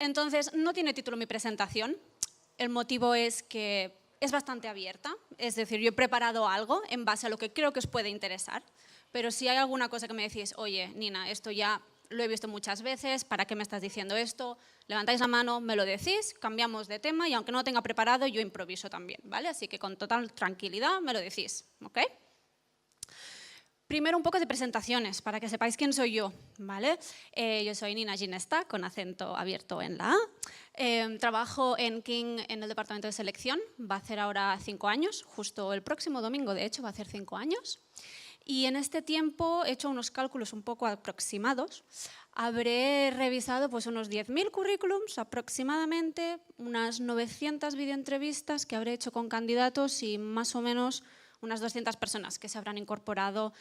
Entonces, no tiene título mi presentación. El motivo es que es bastante abierta, es decir, yo he preparado algo en base a lo que creo que os puede interesar, pero si hay alguna cosa que me decís, oye, Nina, esto ya lo he visto muchas veces, ¿para qué me estás diciendo esto? Levantáis la mano, me lo decís, cambiamos de tema y aunque no lo tenga preparado, yo improviso también, ¿vale? Así que con total tranquilidad me lo decís, ¿ok? Primero un poco de presentaciones, para que sepáis quién soy yo, ¿vale? Yo soy Nina Ginesta, con acento abierto en la A. Trabajo en King en el departamento de selección, va a hacer ahora 5 años, justo el próximo domingo, de hecho, va a hacer 5 años. Y en este tiempo he hecho unos cálculos un poco aproximados. Habré revisado pues, unos 10.000 currículums aproximadamente, unas 900 videoentrevistas que habré hecho con candidatos y más o menos unas 200 personas que se habrán incorporado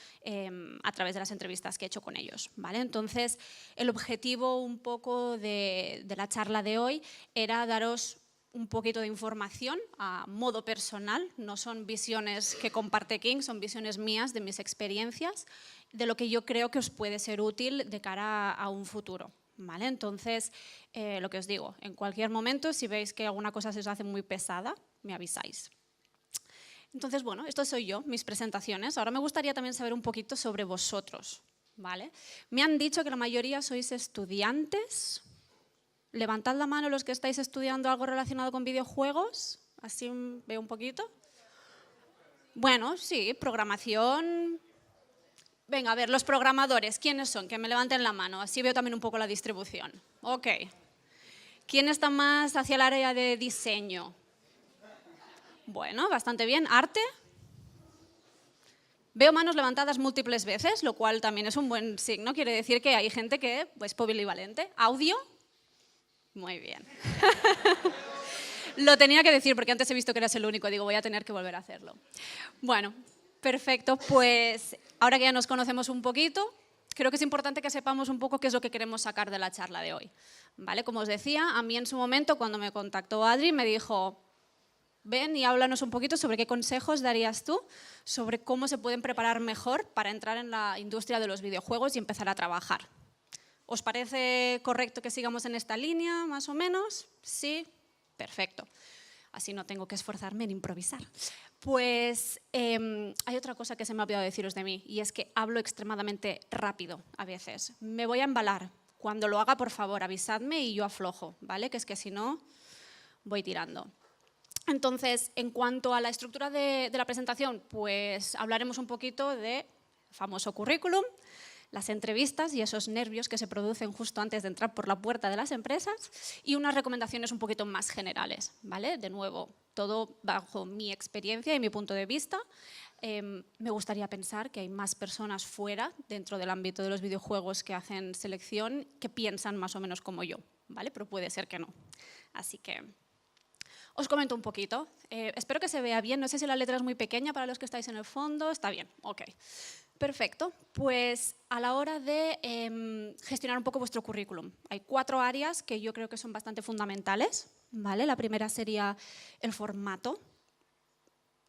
a través de las entrevistas que he hecho con ellos, ¿vale? Entonces, el objetivo un poco de la charla de hoy era daros un poquito de información a modo personal, no son visiones que comparte King, son visiones mías de mis experiencias, de lo que yo creo que os puede ser útil de cara a un futuro, ¿vale? Entonces, lo que os digo, en cualquier momento, si veis que alguna cosa se os hace muy pesada, me avisáis. Entonces, bueno, esto soy yo, mis presentaciones. Ahora me gustaría también saber un poquito sobre vosotros, ¿vale? Me han dicho que la mayoría sois estudiantes. Levantad la mano los que estáis estudiando algo relacionado con videojuegos. Así veo un poquito. Bueno, sí, programación. Venga, a ver, los programadores, ¿quiénes son? Que me levanten la mano, así veo también un poco la distribución. Ok. ¿Quién está más hacia el área de diseño? Bueno, bastante bien. ¿Arte? Veo manos levantadas múltiples veces, lo cual también es un buen signo. Quiere decir que hay gente que es polivalente. ¿Audio? Muy bien. Lo tenía que decir porque antes he visto que eras el único. Digo, voy a tener que volver a hacerlo. Bueno, perfecto. Pues ahora que ya nos conocemos un poquito, creo que es importante que sepamos un poco qué es lo que queremos sacar de la charla de hoy. ¿Vale? Como os decía, a mí en su momento, cuando me contactó Adri, me dijo: ven y háblanos un poquito sobre qué consejos darías tú sobre cómo se pueden preparar mejor para entrar en la industria de los videojuegos y empezar a trabajar. ¿Os parece correcto que sigamos en esta línea, más o menos? Sí, perfecto. Así no tengo que esforzarme en improvisar. Pues hay otra cosa que se me ha olvidado deciros de mí y es que hablo extremadamente rápido a veces. Me voy a embalar. Cuando lo haga, por favor, avisadme y yo aflojo, ¿vale? Que es que si no, voy tirando. Entonces, en cuanto a la estructura de la presentación, pues hablaremos un poquito del famoso currículum, las entrevistas y esos nervios que se producen justo antes de entrar por la puerta de las empresas y unas recomendaciones un poquito más generales, ¿vale? De nuevo, todo bajo mi experiencia y mi punto de vista. Me gustaría pensar que hay más personas fuera, dentro del ámbito de los videojuegos que hacen selección, que piensan más o menos como yo, ¿vale? Pero puede ser que no. Así que os comento un poquito. Espero que se vea bien. No sé si la letra es muy pequeña para los que estáis en el fondo. Está bien, ok. Perfecto. Pues a la hora de gestionar un poco vuestro currículum, hay 4 áreas que yo creo que son bastante fundamentales, ¿vale? La primera sería el formato.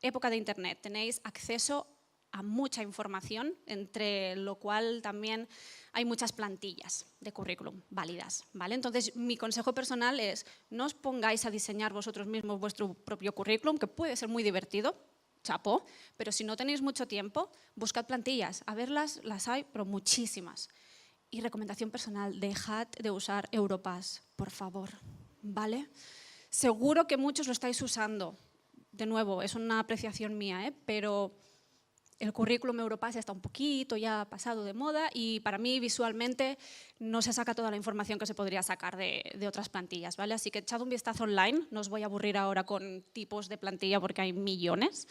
Época de Internet. Tenéis acceso a mucha información, entre lo cual también hay muchas plantillas de currículum válidas, ¿vale? Entonces, mi consejo personal es no os pongáis a diseñar vosotros mismos vuestro propio currículum, que puede ser muy divertido, chapó, pero si no tenéis mucho tiempo, buscad plantillas. A verlas, las hay, pero muchísimas. Y recomendación personal, dejad de usar Europass, por favor, ¿vale? Seguro que muchos lo estáis usando. De nuevo, es una apreciación mía, pero el currículum Europass está un poquito ya pasado de moda y para mí visualmente no se saca toda la información que se podría sacar de otras plantillas, ¿vale? Así que echad un vistazo online, no os voy a aburrir ahora con tipos de plantilla porque hay millones,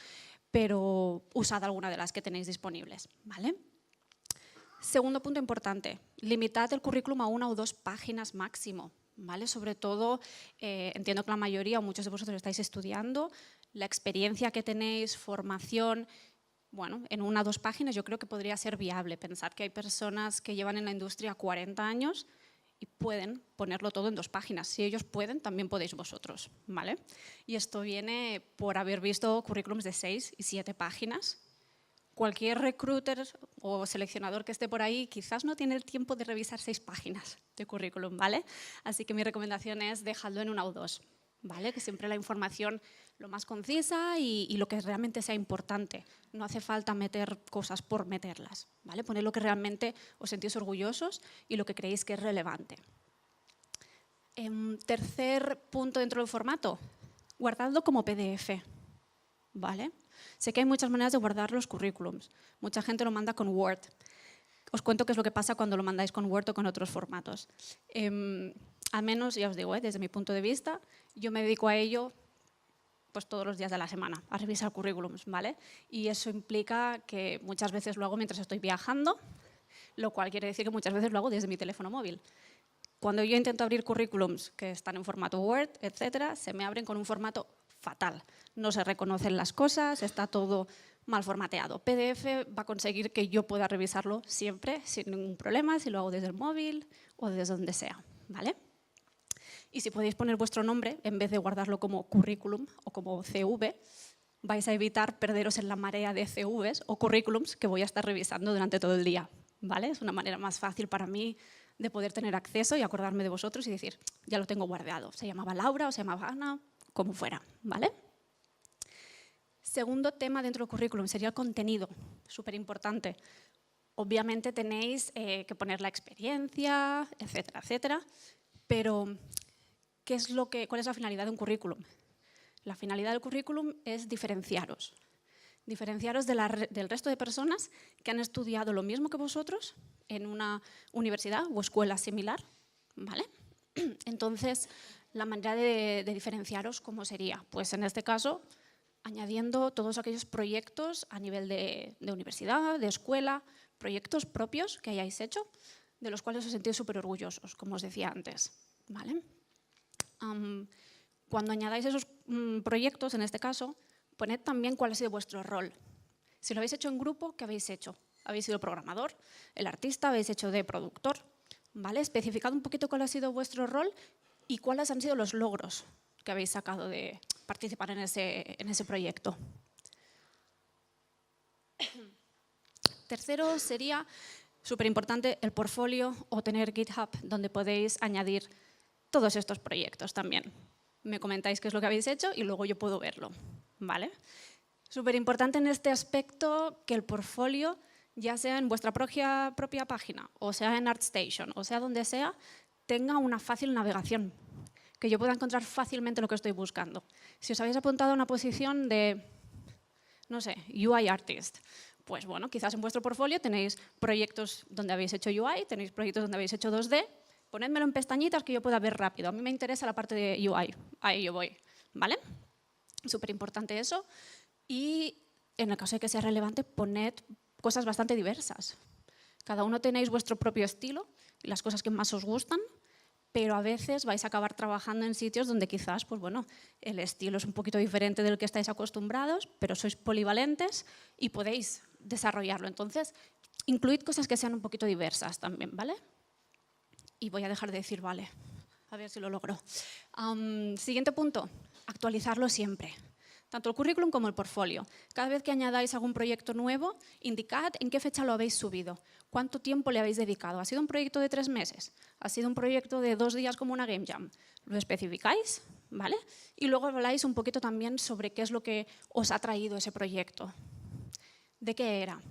pero usad alguna de las que tenéis disponibles, ¿vale? Segundo punto importante, limitad el currículum a 1 o 2 páginas máximo, ¿vale? Sobre todo, entiendo que la mayoría o muchos de vosotros estáis estudiando, la experiencia que tenéis, formación. Bueno, en 1 o 2 páginas yo creo que podría ser viable. Pensad que hay personas que llevan en la industria 40 años y pueden ponerlo todo en 2 páginas. Si ellos pueden, también podéis vosotros, ¿vale? Y esto viene por haber visto currículums de 6 y 7 páginas cualquier recruiter o seleccionador que esté por ahí quizás no tiene el tiempo de revisar 6 páginas de currículum, ¿vale? Así que mi recomendación es dejarlo en 1 o 2, ¿vale? Que siempre la información lo más concisa y lo que realmente sea importante. No hace falta meter cosas por meterlas, ¿vale? Poned lo que realmente os sentís orgullosos y lo que creéis que es relevante. Tercer punto dentro del formato, guardadlo como PDF, ¿vale? Sé que hay muchas maneras de guardar los currículums. Mucha gente lo manda con Word. Os cuento qué es lo que pasa cuando lo mandáis con Word o con otros formatos. Al menos, ya os digo, desde mi punto de vista, yo me dedico a ello pues, todos los días de la semana, a revisar currículums, ¿vale? Y eso implica que muchas veces lo hago mientras estoy viajando, lo cual quiere decir que muchas veces lo hago desde mi teléfono móvil. Cuando yo intento abrir currículums que están en formato Word, etcétera, se me abren con un formato fatal. No se reconocen las cosas, está todo mal formateado. PDF va a conseguir que yo pueda revisarlo siempre, sin ningún problema, si lo hago desde el móvil o desde donde sea, ¿vale? Y si podéis poner vuestro nombre, en vez de guardarlo como currículum o como CV, vais a evitar perderos en la marea de CVs o currículums que voy a estar revisando durante todo el día, ¿vale? Es una manera más fácil para mí de poder tener acceso y acordarme de vosotros y decir, ya lo tengo guardado. Se llamaba Laura o se llamaba Ana, como fuera, ¿vale? Segundo tema dentro del currículum sería el contenido, súper importante. Obviamente tenéis que poner la experiencia, etcétera, etcétera, pero ¿cuál es la finalidad de un currículum? La finalidad del currículum es diferenciaros. Diferenciaros del resto de personas que han estudiado lo mismo que vosotros en una universidad o escuela similar, ¿vale? Entonces, la manera de diferenciaros, ¿cómo sería? Pues en este caso, añadiendo todos aquellos proyectos a nivel de universidad, de escuela, proyectos propios que hayáis hecho, de los cuales os sentís súper orgullosos, como os decía antes, ¿vale? Cuando añadáis esos proyectos, en este caso, poned también cuál ha sido vuestro rol. Si lo habéis hecho en grupo, ¿qué habéis hecho? ¿Habéis sido el programador, el artista, habéis hecho de productor? ¿Vale? Especificad un poquito cuál ha sido vuestro rol y cuáles han sido los logros que habéis sacado de participar en ese proyecto. Tercero sería, súper importante, el portfolio o tener GitHub, donde podéis añadir todos estos proyectos también. Me comentáis qué es lo que habéis hecho y luego yo puedo verlo, ¿vale? Súper importante en este aspecto que el portfolio, ya sea en vuestra propia página, o sea en ArtStation, o sea donde sea, tenga una fácil navegación, que yo pueda encontrar fácilmente lo que estoy buscando. Si os habéis apuntado a una posición de, no sé, UI Artist, pues bueno, quizás en vuestro portfolio tenéis proyectos donde habéis hecho UI, tenéis proyectos donde habéis hecho 2D, ponedmelo en pestañitas que yo pueda ver rápido. A mí me interesa la parte de UI, ahí yo voy, ¿vale? Súper importante eso. Y en el caso de que sea relevante, poned cosas bastante diversas. Cada uno tenéis vuestro propio estilo y las cosas que más os gustan, pero a veces vais a acabar trabajando en sitios donde quizás, pues bueno, el estilo es un poquito diferente del que estáis acostumbrados, pero sois polivalentes y podéis desarrollarlo. Entonces, incluid cosas que sean un poquito diversas también, ¿vale? Y voy a dejar de decir vale, a ver si lo logro. Siguiente punto, actualizarlo siempre. Tanto el currículum como el portfolio. Cada vez que añadáis algún proyecto nuevo, indicad en qué fecha lo habéis subido, cuánto tiempo le habéis dedicado. ¿Ha sido un proyecto de 3 meses? ¿Ha sido un proyecto de 2 días como una Game Jam? Lo especificáis, ¿vale? Y luego habláis un poquito también sobre qué es lo que os ha traído ese proyecto. ¿De qué era?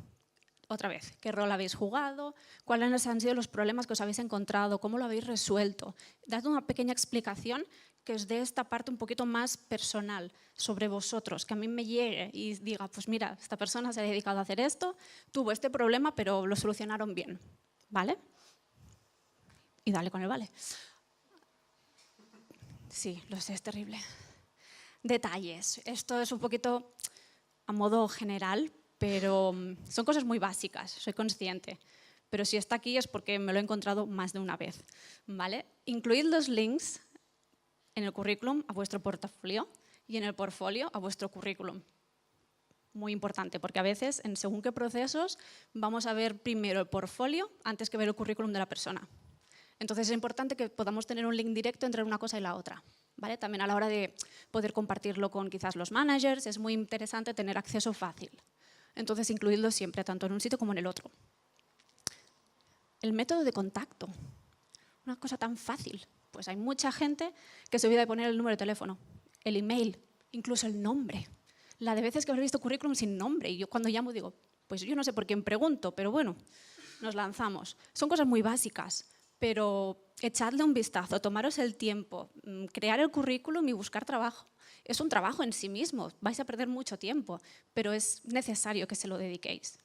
Otra vez, ¿qué rol habéis jugado? ¿Cuáles han sido los problemas que os habéis encontrado? ¿Cómo lo habéis resuelto? Dad una pequeña explicación que os dé esta parte un poquito más personal sobre vosotros, que a mí me llegue y diga, pues mira, esta persona se ha dedicado a hacer esto, tuvo este problema, pero lo solucionaron bien, ¿vale? Y dale con el vale. Sí, lo sé, es terrible. Detalles. Esto es un poquito a modo general, pero son cosas muy básicas, soy consciente. Pero si está aquí es porque me lo he encontrado más de una vez, ¿vale? Incluid los links en el currículum a vuestro portafolio y en el portfolio a vuestro currículum. Muy importante, porque a veces, en según qué procesos, vamos a ver primero el portfolio antes que ver el currículum de la persona. Entonces es importante que podamos tener un link directo entre una cosa y la otra, ¿vale? También a la hora de poder compartirlo con quizás los managers, es muy interesante tener acceso fácil. Entonces, incluidlo siempre, tanto en un sitio como en el otro. El método de contacto. Una cosa tan fácil. Pues hay mucha gente que se olvida de poner el número de teléfono, el email, incluso el nombre. La de veces que habré visto currículum sin nombre y yo cuando llamo digo, pues yo no sé por quién pregunto, pero bueno, nos lanzamos. Son cosas muy básicas, pero echadle un vistazo, tomaros el tiempo, crear el currículum y buscar trabajo. Es un trabajo en sí mismo, vais a perder mucho tiempo, pero es necesario que se lo dediquéis.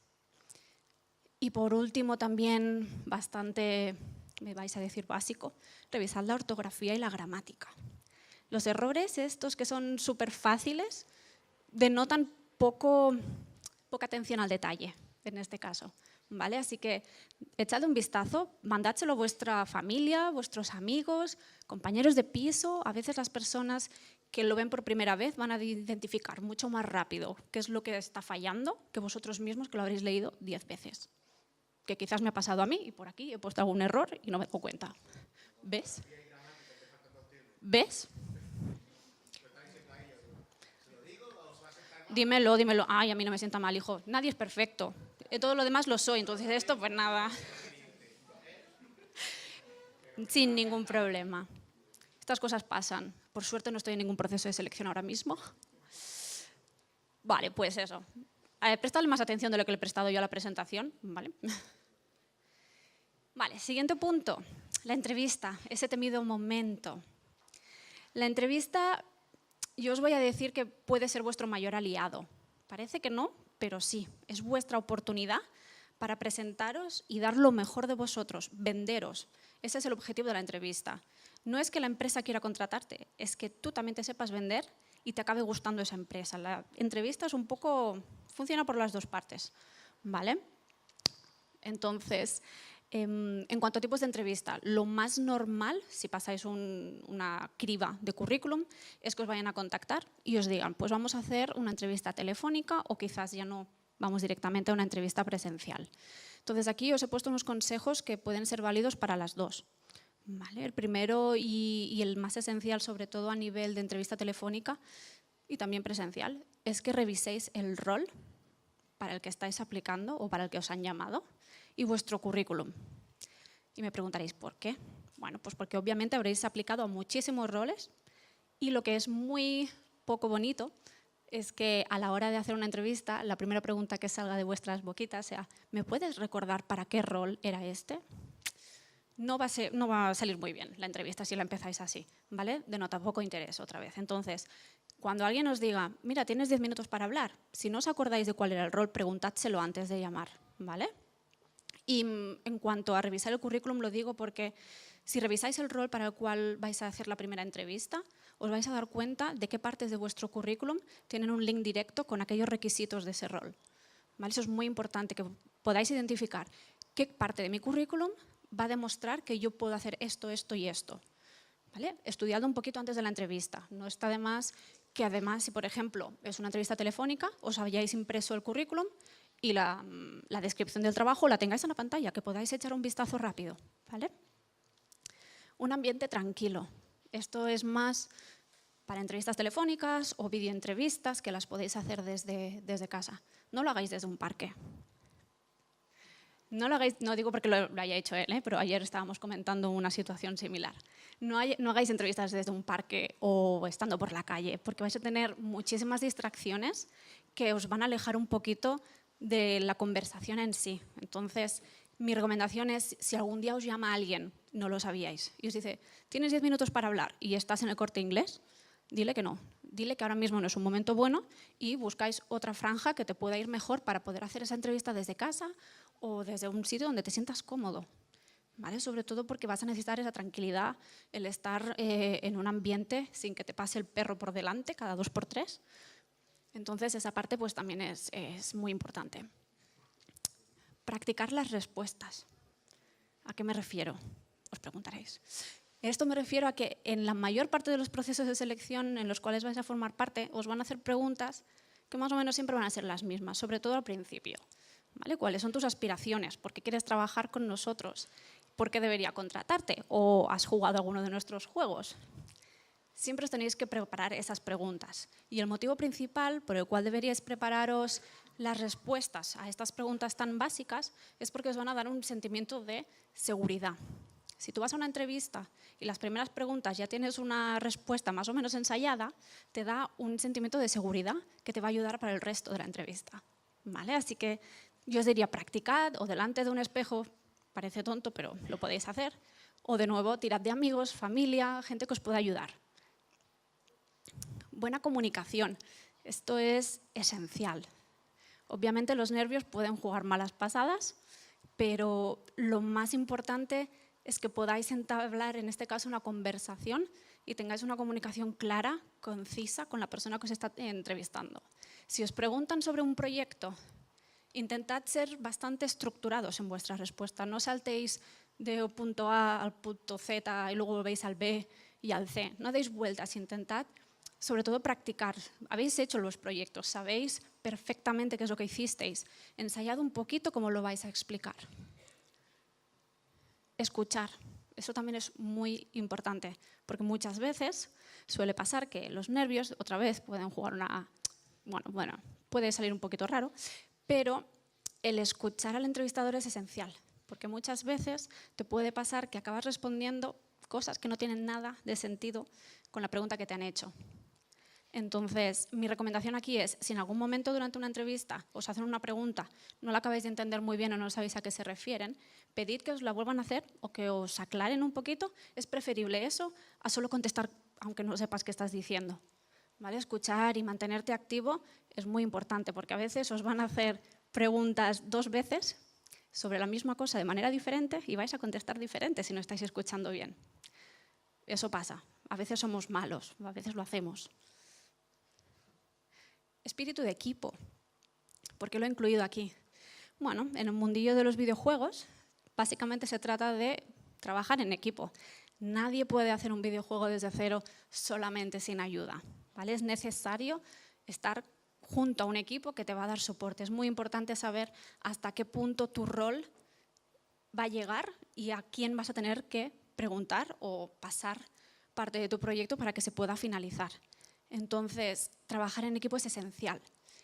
Y por último también, bastante, me vais a decir básico, revisad la ortografía y la gramática. Los errores estos que son súper fáciles denotan poca atención al detalle, en este caso. ¿Vale? Así que echadle un vistazo, mandádselo a vuestra familia, vuestros amigos, compañeros de piso. A veces las personas que lo ven por primera vez van a identificar mucho más rápido qué es lo que está fallando que vosotros mismos que lo habréis leído 10 veces. Que quizás me ha pasado a mí y por aquí he puesto algún error y no me doy cuenta. ¿Ves? ¿Ves? Dímelo, dímelo. Ay, a mí no me sienta mal, hijo. Nadie es perfecto. Todo lo demás lo soy, entonces esto pues nada. Sin ningún problema. Estas cosas pasan. Por suerte no estoy en ningún proceso de selección ahora mismo. Vale, pues eso. Prestadle más atención de lo que le he prestado yo a la presentación. Vale, vale, siguiente punto. La entrevista, ese temido momento. La entrevista, yo os voy a decir que puede ser vuestro mayor aliado. Parece que no, pero sí, es vuestra oportunidad para presentaros y dar lo mejor de vosotros, venderos. Ese es el objetivo de la entrevista. No es que la empresa quiera contratarte, es que tú también te sepas vender y te acabe gustando esa empresa. La entrevista es un poco, funciona por las dos partes, ¿vale? Entonces, en cuanto a tipos de entrevista, lo más normal, si pasáis una criba de currículum, es que os vayan a contactar y os digan, pues vamos a hacer una entrevista telefónica o quizás ya no, vamos directamente a una entrevista presencial. Entonces, aquí os he puesto unos consejos que pueden ser válidos para las dos. ¿Vale? El primero y el más esencial, sobre todo a nivel de entrevista telefónica y también presencial, es que reviséis el rol para el que estáis aplicando o para el que os han llamado y vuestro currículum. Y me preguntaréis, ¿por qué? Bueno, pues porque obviamente habréis aplicado a muchísimos roles y lo que es muy poco bonito es que a la hora de hacer una entrevista, la primera pregunta que salga de vuestras boquitas sea, ¿me puedes recordar para qué rol era este? No va a salir muy bien la entrevista si la empezáis así, ¿vale? Denota poco interés otra vez. Entonces, cuando alguien os diga, mira, tienes 10 minutos para hablar, si no os acordáis de cuál era el rol, preguntádselo antes de llamar, ¿vale? Y en cuanto a revisar el currículum, lo digo porque si revisáis el rol para el cual vais a hacer la primera entrevista, os vais a dar cuenta de qué partes de vuestro currículum tienen un link directo con aquellos requisitos de ese rol, ¿vale? Eso es muy importante, que podáis identificar qué parte de mi currículum va a demostrar que yo puedo hacer esto, esto y esto. ¿Vale? Estudiadlo un poquito antes de la entrevista. No está de más que además, si por ejemplo es una entrevista telefónica, os hayáis impreso el currículum y la descripción del trabajo la tengáis en la pantalla, que podáis echar un vistazo rápido. ¿Vale? Un ambiente tranquilo. Esto es más para entrevistas telefónicas o videoentrevistas que las podéis hacer desde casa. No lo hagáis desde un parque. No lo hagáis, no digo porque lo haya hecho él, pero ayer estábamos comentando una situación similar. No hagáis entrevistas desde un parque o estando por la calle, porque vais a tener muchísimas distracciones que os van a alejar un poquito de la conversación en sí. Entonces, mi recomendación es, si algún día os llama alguien, no lo sabíais, y os dice, tienes 10 minutos para hablar y estás en el Corte Inglés, dile que no. Dile que ahora mismo no es un momento bueno y buscáis otra franja que te pueda ir mejor para poder hacer esa entrevista desde casa o desde un sitio donde te sientas cómodo, ¿vale? Sobre todo porque vas a necesitar esa tranquilidad, el estar en un ambiente sin que te pase el perro por delante cada 2 por 3. Entonces, esa parte pues también es muy importante. Practicar las respuestas. ¿A qué me refiero? Os preguntaréis. Esto me refiero a que en la mayor parte de los procesos de selección en los cuales vais a formar parte, os van a hacer preguntas que más o menos siempre van a ser las mismas, sobre todo al principio. ¿Vale? ¿Cuáles son tus aspiraciones? ¿Por qué quieres trabajar con nosotros? ¿Por qué debería contratarte? ¿O has jugado alguno de nuestros juegos? Siempre os tenéis que preparar esas preguntas. Y el motivo principal por el cual deberíais prepararos las respuestas a estas preguntas tan básicas es porque os van a dar un sentimiento de seguridad. Si tú vas a una entrevista y las primeras preguntas ya tienes una respuesta más o menos ensayada, te da un sentimiento de seguridad que te va a ayudar para el resto de la entrevista, ¿vale? Así que yo os diría practicad o delante de un espejo, parece tonto, pero lo podéis hacer, o de nuevo tirad de amigos, familia, gente que os pueda ayudar. Buena comunicación, esto es esencial. Obviamente los nervios pueden jugar malas pasadas, pero lo más importante es que podáis entablar, en este caso, una conversación y tengáis una comunicación clara, concisa, con la persona que os está entrevistando. Si os preguntan sobre un proyecto, intentad ser bastante estructurados en vuestra respuesta. No saltéis de punto A al punto Z y luego volvéis al B y al C. No deis vueltas, intentad, sobre todo, practicar. Habéis hecho los proyectos, sabéis perfectamente qué es lo que hicisteis. Ensayad un poquito cómo lo vais a explicar. Escuchar, eso también es muy importante, porque muchas veces suele pasar que los nervios, otra vez, pueden jugar una... Bueno, puede salir un poquito raro, pero el escuchar al entrevistador es esencial, porque muchas veces te puede pasar que acabas respondiendo cosas que no tienen nada de sentido con la pregunta que te han hecho. Entonces, mi recomendación aquí es, si en algún momento durante una entrevista os hacen una pregunta, no la acabáis de entender muy bien o no sabéis a qué se refieren, pedid que os la vuelvan a hacer o que os aclaren un poquito. Es preferible eso a solo contestar aunque no sepas qué estás diciendo, ¿vale? Escuchar y mantenerte activo es muy importante, porque a veces os van a hacer preguntas 2 veces sobre la misma cosa de manera diferente y vais a contestar diferente si no estáis escuchando bien. Eso pasa. A veces somos malos, a veces lo hacemos. Espíritu de equipo. ¿Por qué lo he incluido aquí? Bueno, en el mundillo de los videojuegos, básicamente se trata de trabajar en equipo. Nadie puede hacer un videojuego desde cero solamente sin ayuda, ¿vale? Es necesario estar junto a un equipo que te va a dar soporte. Es muy importante saber hasta qué punto tu rol va a llegar y a quién vas a tener que preguntar o pasar parte de tu proyecto para que se pueda finalizar. Entonces, trabajar en equipo es esencial.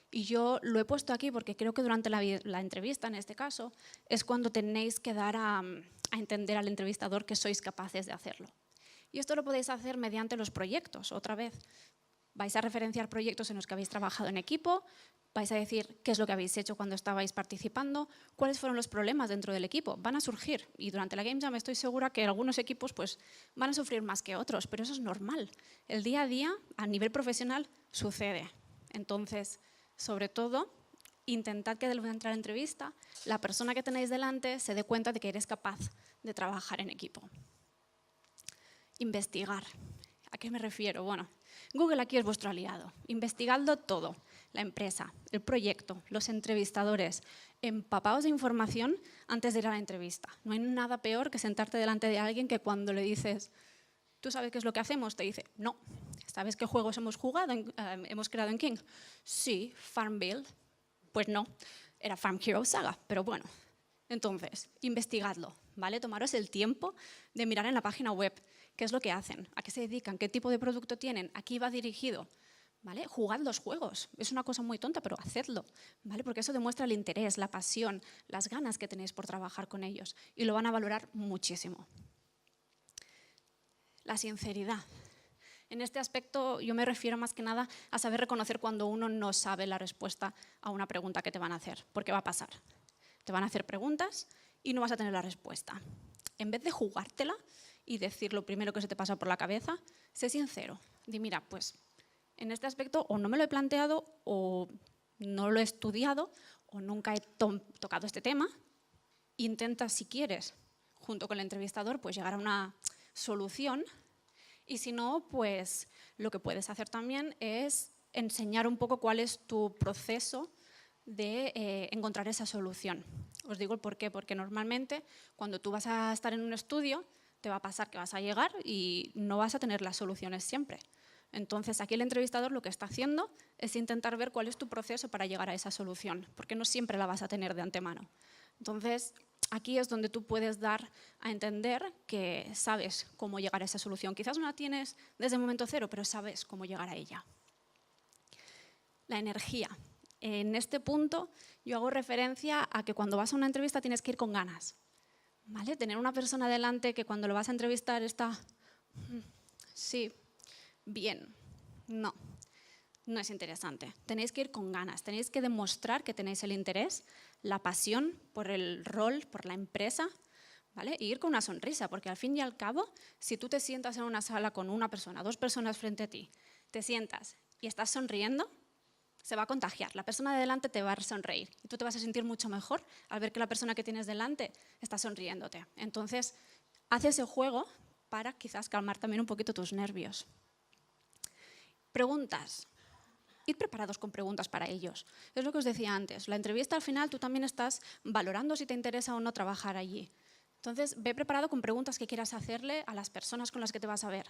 Y yo lo he puesto aquí porque creo que durante la entrevista, en este caso, es cuando tenéis que dar a entender al entrevistador que sois capaces de hacerlo. Y esto lo podéis hacer mediante los proyectos. Otra vez, vais a referenciar proyectos en los que habéis trabajado en equipo, vais a decir qué es lo que habéis hecho cuando estabais participando, cuáles fueron los problemas dentro del equipo. Van a surgir, y durante la Game Jam estoy segura que algunos equipos pues, van a sufrir más que otros, pero eso es normal. El día a día, a nivel profesional, sucede. Entonces, sobre todo, intentad que durante la entrevista la persona que tenéis delante se dé cuenta de que eres capaz de trabajar en equipo. Investigar. ¿A qué me refiero? Bueno, Google aquí es vuestro aliado. Investigadlo todo. La empresa, el proyecto, los entrevistadores. Empapaos de información antes de ir a la entrevista. No hay nada peor que sentarte delante de alguien que cuando le dices, ¿tú sabes qué es lo que hacemos? Te dice, no. ¿Sabes qué juegos hemos jugado, hemos creado en King? Sí, Farmville. Pues no, era Farm Hero Saga, pero bueno. Entonces, investigadlo, ¿vale? Tomaros el tiempo de mirar en la página web qué es lo que hacen, a qué se dedican, qué tipo de producto tienen, a qué va dirigido, ¿vale? Jugad los juegos, es una cosa muy tonta, pero hacedlo, ¿vale? Porque eso demuestra el interés, la pasión, las ganas que tenéis por trabajar con ellos y lo van a valorar muchísimo. La sinceridad. En este aspecto yo me refiero más que nada a saber reconocer cuando uno no sabe la respuesta a una pregunta que te van a hacer, porque va a pasar. Te van a hacer preguntas y no vas a tener la respuesta. En vez de jugártela y decir lo primero que se te pasa por la cabeza, sé sincero. Di, mira, pues en este aspecto o no me lo he planteado o no lo he estudiado o nunca he tocado este tema. Intenta, si quieres, junto con el entrevistador, pues llegar a una solución. Y si no, pues lo que puedes hacer también es enseñar un poco cuál es tu proceso de encontrar esa solución. Os digo el por qué, porque normalmente cuando tú vas a estar en un estudio te va a pasar que vas a llegar y no vas a tener las soluciones siempre. Entonces aquí el entrevistador lo que está haciendo es intentar ver cuál es tu proceso para llegar a esa solución, porque no siempre la vas a tener de antemano. Entonces aquí es donde tú puedes dar a entender que sabes cómo llegar a esa solución. Quizás no la tienes desde el momento cero, pero sabes cómo llegar a ella. La energía. en este punto yo hago referencia a que cuando vas a una entrevista tienes que ir con ganas, ¿vale? Tener una persona delante que cuando lo vas a entrevistar está, sí, bien, no, no es interesante. Tenéis que ir con ganas, tenéis que demostrar que tenéis el interés, la pasión por el rol, por la empresa, ¿vale? Y ir con una sonrisa, porque al fin y al cabo, si tú te sientas en una sala con una persona, 2 personas frente a ti, te sientas y estás sonriendo, se va a contagiar. La persona de delante te va a sonreír y tú te vas a sentir mucho mejor al ver que la persona que tienes delante está sonriéndote. Entonces, haz ese juego para quizás calmar también un poquito tus nervios. Preguntas. Id preparados con preguntas para ellos. Es lo que os decía antes. La entrevista al final tú también estás valorando si te interesa o no trabajar allí. Entonces, ve preparado con preguntas que quieras hacerle a las personas con las que te vas a ver.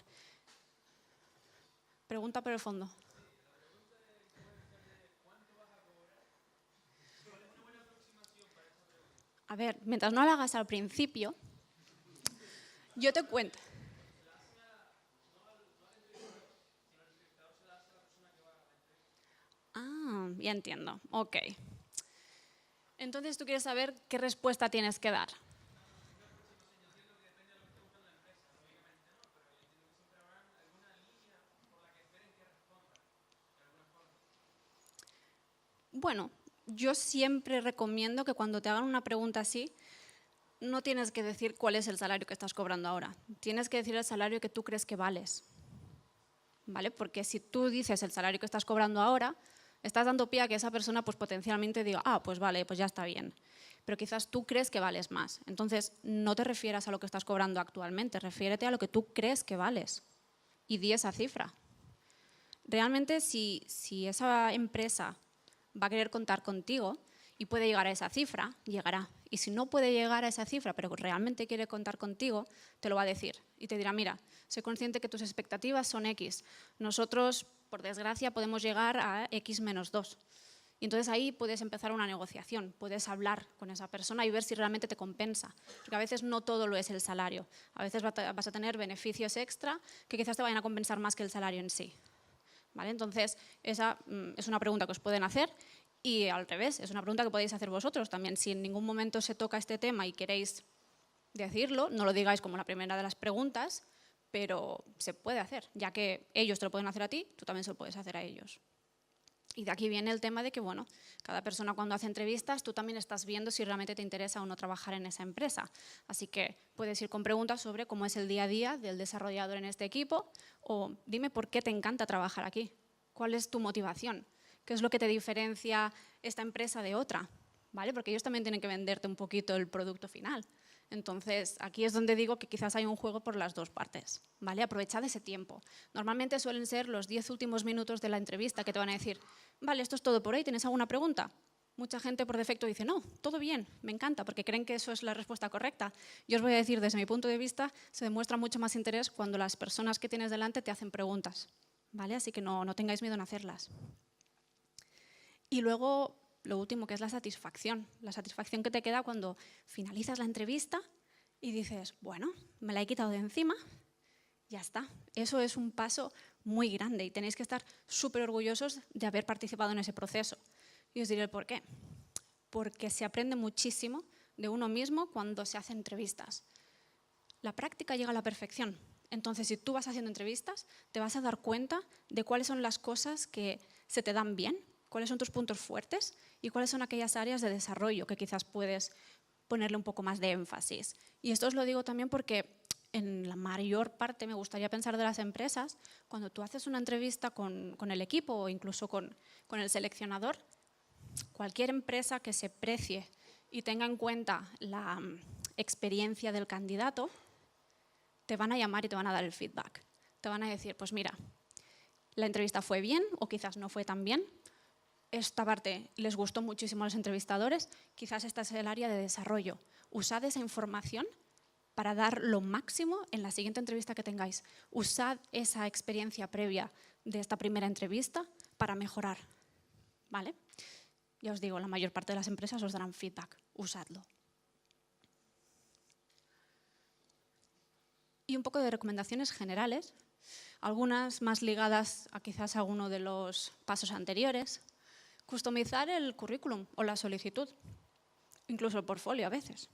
Pregunta por el fondo. A ver, mientras no la hagas al principio, yo te cuento. Ah, ya entiendo. Ok. Entonces tú quieres saber qué respuesta tienes que dar. Bueno, yo siempre recomiendo que cuando te hagan una pregunta así, no tienes que decir cuál es el salario que estás cobrando ahora. Tienes que decir el salario que tú crees que vales. ¿Vale? Porque si tú dices el salario que estás cobrando ahora, estás dando pie a que esa persona pues, potencialmente diga, ah, pues vale, pues ya está bien. Pero quizás tú crees que vales más. Entonces, no te refieras a lo que estás cobrando actualmente, refiérete a lo que tú crees que vales y di esa cifra. Realmente, si esa empresa va a querer contar contigo y puede llegar a esa cifra, llegará. Y si no puede llegar a esa cifra, pero realmente quiere contar contigo, te lo va a decir. Y te dirá, mira, soy consciente que tus expectativas son X. Nosotros, por desgracia, podemos llegar a X menos 2. Y entonces ahí puedes empezar una negociación, puedes hablar con esa persona y ver si realmente te compensa. Porque a veces no todo lo es el salario. A veces vas a tener beneficios extra que quizás te vayan a compensar más que el salario en sí. ¿Vale? Entonces, esa es una pregunta que os pueden hacer y al revés, es una pregunta que podéis hacer vosotros también. Si en ningún momento se toca este tema y queréis decirlo, no lo digáis como la primera de las preguntas, pero se puede hacer, ya que ellos te lo pueden hacer a ti, tú también se lo puedes hacer a ellos. Y de aquí viene el tema de que, bueno, cada persona cuando hace entrevistas, tú también estás viendo si realmente te interesa o no trabajar en esa empresa. Así que puedes ir con preguntas sobre cómo es el día a día del desarrollador en este equipo o dime por qué te encanta trabajar aquí, cuál es tu motivación, qué es lo que te diferencia esta empresa de otra, ¿vale? Porque ellos también tienen que venderte un poquito el producto final. Entonces, aquí es donde digo que quizás hay un juego por las dos partes, ¿vale? Aprovechad ese tiempo. Normalmente suelen ser los 10 últimos minutos de la entrevista que te van a decir, vale, esto es todo por hoy, ¿tienes alguna pregunta? Mucha gente por defecto dice, no, todo bien, me encanta, porque creen que eso es la respuesta correcta. Yo os voy a decir, desde mi punto de vista, se demuestra mucho más interés cuando las personas que tienes delante te hacen preguntas, ¿vale? Así que no tengáis miedo en hacerlas. Y luego, lo último, que es la satisfacción que te queda cuando finalizas la entrevista y dices, bueno, me la he quitado de encima, ya está. Eso es un paso muy grande y tenéis que estar súper orgullosos de haber participado en ese proceso. Y os diré el por qué. Porque se aprende muchísimo de uno mismo cuando se hacen entrevistas. La práctica llega a la perfección. Entonces, si tú vas haciendo entrevistas, te vas a dar cuenta de cuáles son las cosas que se te dan bien, cuáles son tus puntos fuertes y cuáles son aquellas áreas de desarrollo que quizás puedes ponerle un poco más de énfasis. Y esto os lo digo también porque en la mayor parte, me gustaría pensar, de las empresas, cuando tú haces una entrevista con el equipo o incluso con el seleccionador, cualquier empresa que se precie y tenga en cuenta la experiencia del candidato, te van a llamar y te van a dar el feedback. Te van a decir, pues mira, la entrevista fue bien o quizás no fue tan bien. Esta parte les gustó muchísimo a los entrevistadores, quizás esta es el área de desarrollo. Usad esa información para dar lo máximo en la siguiente entrevista que tengáis. Usad esa experiencia previa de esta primera entrevista para mejorar, ¿vale? Ya os digo, la mayor parte de las empresas os darán feedback, usadlo. Y un poco de recomendaciones generales, algunas más ligadas a quizás a alguno de los pasos anteriores, Customizar el currículum o la solicitud, incluso el portfolio a veces.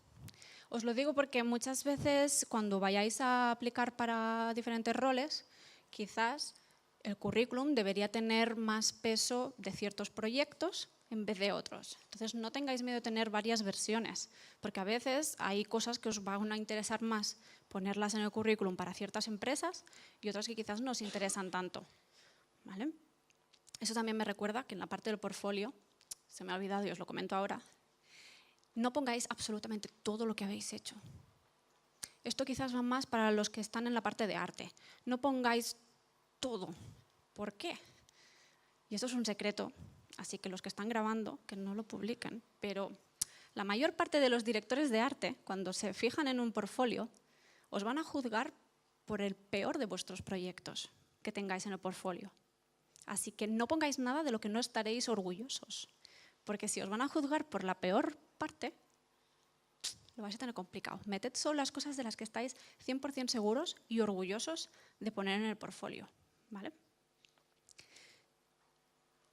Os lo digo porque muchas veces cuando vayáis a aplicar para diferentes roles, quizás el currículum debería tener más peso de ciertos proyectos en vez de otros. Entonces, no tengáis miedo de tener varias versiones, porque a veces hay cosas que os van a interesar más ponerlas en el currículum para ciertas empresas y otras que quizás no os interesan tanto. ¿Vale? Eso también me recuerda que en la parte del portfolio, se me ha olvidado y os lo comento ahora, no pongáis absolutamente todo lo que habéis hecho. Esto quizás va más para los que están en la parte de arte. No pongáis todo. ¿Por qué? Y eso es un secreto, así que los que están grabando, que no lo publiquen. Pero la mayor parte de los directores de arte, cuando se fijan en un portfolio, os van a juzgar por el peor de vuestros proyectos que tengáis en el portfolio. Así que no pongáis nada de lo que no estaréis orgullosos, porque si os van a juzgar por la peor parte, lo vais a tener complicado. Meted solo las cosas de las que estáis 100% seguros y orgullosos de poner en el portfolio. ¿Vale?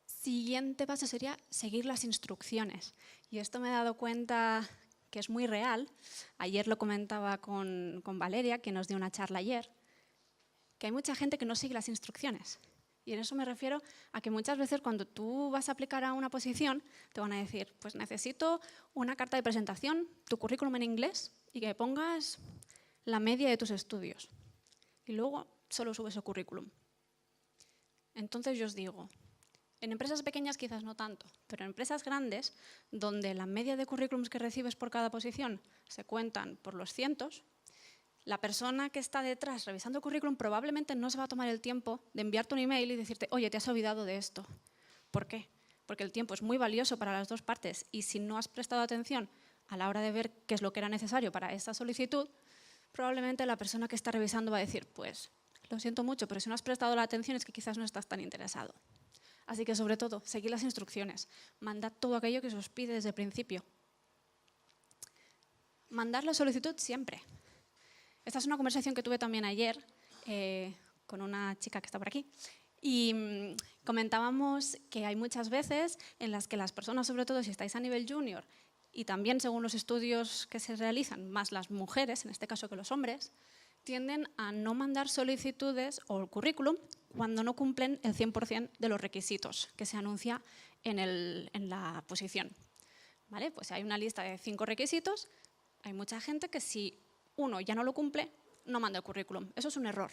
Siguiente paso sería seguir las instrucciones. Y esto me he dado cuenta que es muy real. Ayer lo comentaba con Valeria, que nos dio una charla ayer, que hay mucha gente que no sigue las instrucciones. Y en eso me refiero a que muchas veces cuando tú vas a aplicar a una posición, te van a decir, pues necesito una carta de presentación, tu currículum en inglés y que pongas la media de tus estudios. Y luego solo subes el currículum. Entonces yo os digo, en empresas pequeñas quizás no tanto, pero en empresas grandes, donde la media de currículums que recibes por cada posición se cuentan por los cientos, la persona que está detrás revisando el currículum probablemente no se va a tomar el tiempo de enviarte un email y decirte, oye, te has olvidado de esto. ¿Por qué? Porque el tiempo es muy valioso para las dos partes y si no has prestado atención a la hora de ver qué es lo que era necesario para esta solicitud, probablemente la persona que está revisando va a decir, pues, lo siento mucho, pero si no has prestado la atención es que quizás no estás tan interesado. Así que, sobre todo, seguid las instrucciones. Mandad todo aquello que se os pide desde el principio. Mandar la solicitud siempre. Esta es una conversación que tuve también ayer con una chica que está por aquí y comentábamos que hay muchas veces en las que las personas, sobre todo si estáis a nivel junior y también según los estudios que se realizan, más las mujeres, en este caso que los hombres, tienden a no mandar solicitudes o el currículum cuando no cumplen el 100% de los requisitos que se anuncia en la posición. ¿Vale? Pues si hay una lista de 5 requisitos, hay mucha gente que si uno ya no lo cumple, no manda el currículum. Eso es un error.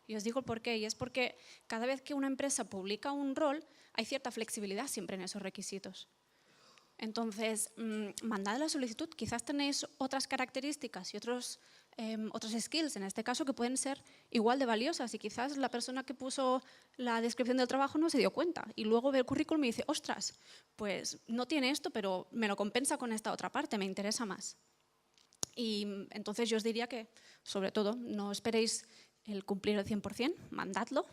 Y os digo el por qué. Y es porque cada vez que una empresa publica un rol, hay cierta flexibilidad siempre en esos requisitos. Entonces, mandad la solicitud. Quizás tenéis otras características y otros skills, en este caso, que pueden ser igual de valiosas. Y quizás la persona que puso la descripción del trabajo no se dio cuenta. Y luego ve el currículum y dice, ostras, pues no tiene esto, pero me lo compensa con esta otra parte, me interesa más. Y entonces yo os diría que, sobre todo, no esperéis el cumplir el 100%, mandadlo,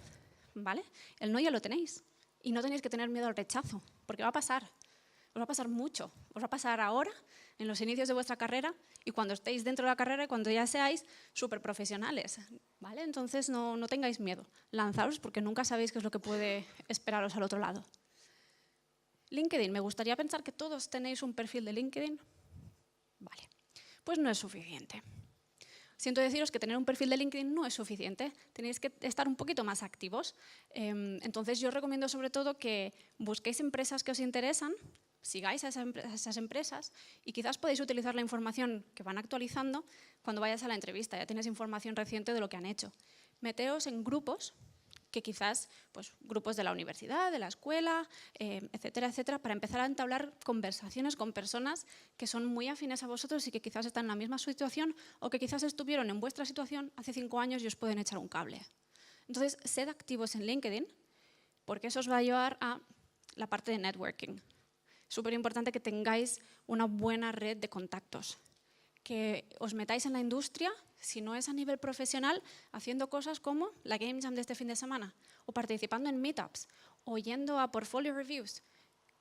¿vale? El no ya lo tenéis. Y no tenéis que tener miedo al rechazo, porque va a pasar. Os va a pasar mucho. Os va a pasar ahora, en los inicios de vuestra carrera, y cuando estéis dentro de la carrera y cuando ya seáis súper profesionales, ¿vale? Entonces no tengáis miedo. Lanzaros porque nunca sabéis qué es lo que puede esperaros al otro lado. LinkedIn. Me gustaría pensar que todos tenéis un perfil de LinkedIn. Vale. Pues no es suficiente. Siento deciros que tener un perfil de LinkedIn no es suficiente, tenéis que estar un poquito más activos. Entonces yo os recomiendo sobre todo que busquéis empresas que os interesan, sigáis a esas empresas y quizás podéis utilizar la información que van actualizando cuando vayas a la entrevista, ya tienes información reciente de lo que han hecho. Meteos en grupos, que quizás pues, grupos de la universidad, de la escuela, etcétera, etcétera, para empezar a entablar conversaciones con personas que son muy afines a vosotros y que quizás están en la misma situación o que quizás estuvieron en vuestra situación hace 5 años y os pueden echar un cable. Entonces, sed activos en LinkedIn porque eso os va a llevar a la parte de networking. Es súper importante que tengáis una buena red de contactos, que os metáis en la industria, si no es a nivel profesional, haciendo cosas como la Game Jam de este fin de semana, o participando en meetups, o yendo a portfolio reviews.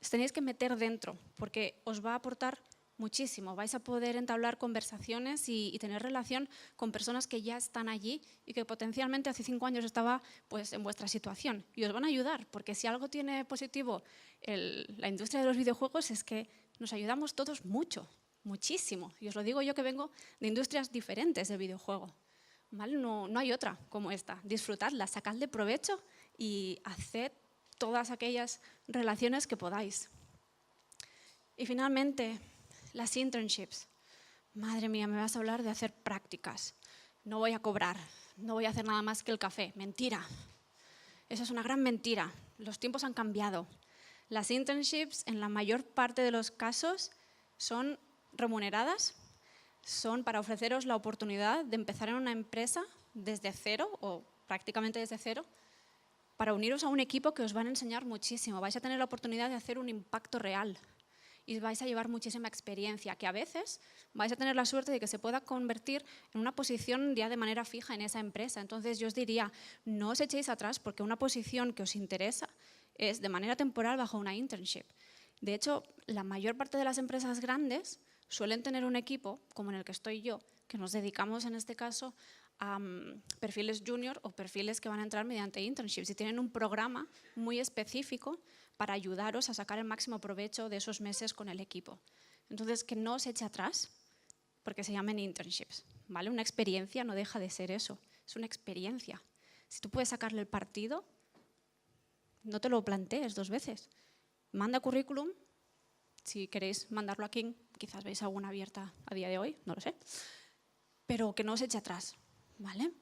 Os tenéis que meter dentro, porque os va a aportar muchísimo. Vais a poder entablar conversaciones y tener relación con personas que ya están allí y que potencialmente hace 5 años estaba pues, en vuestra situación. Y os van a ayudar, porque si algo tiene positivo la industria de los videojuegos es que nos ayudamos todos mucho, muchísimo. Y os lo digo yo que vengo de industrias diferentes del videojuego. ¿Vale? No hay otra como esta. Disfrutadla, sacadle provecho y haced todas aquellas relaciones que podáis. Y finalmente, las internships. Madre mía, me vas a hablar de hacer prácticas. No voy a cobrar, no voy a hacer nada más que el café. Mentira. Eso es una gran mentira. Los tiempos han cambiado. Las internships, en la mayor parte de los casos, son remuneradas, son para ofreceros la oportunidad de empezar en una empresa desde cero o prácticamente desde cero, para uniros a un equipo que os van a enseñar muchísimo. Vais a tener la oportunidad de hacer un impacto real y vais a llevar muchísima experiencia, que a veces vais a tener la suerte de que se pueda convertir en una posición ya de manera fija en esa empresa. Entonces yo os diría, no os echéis atrás porque una posición que os interesa es de manera temporal bajo una internship. De hecho, la mayor parte de las empresas grandes suelen tener un equipo, como en el que estoy yo, que nos dedicamos en este caso a perfiles junior o perfiles que van a entrar mediante internships y tienen un programa muy específico para ayudaros a sacar el máximo provecho de esos meses con el equipo. Entonces, que no os eche atrás porque se llamen internships, ¿vale? Una experiencia no deja de ser eso, es una experiencia. Si tú puedes sacarle el partido, no te lo plantees 2 veces. Manda currículum, si queréis mandarlo aquí, quizás veis alguna abierta a día de hoy, no lo sé, pero que no os eche atrás, ¿vale?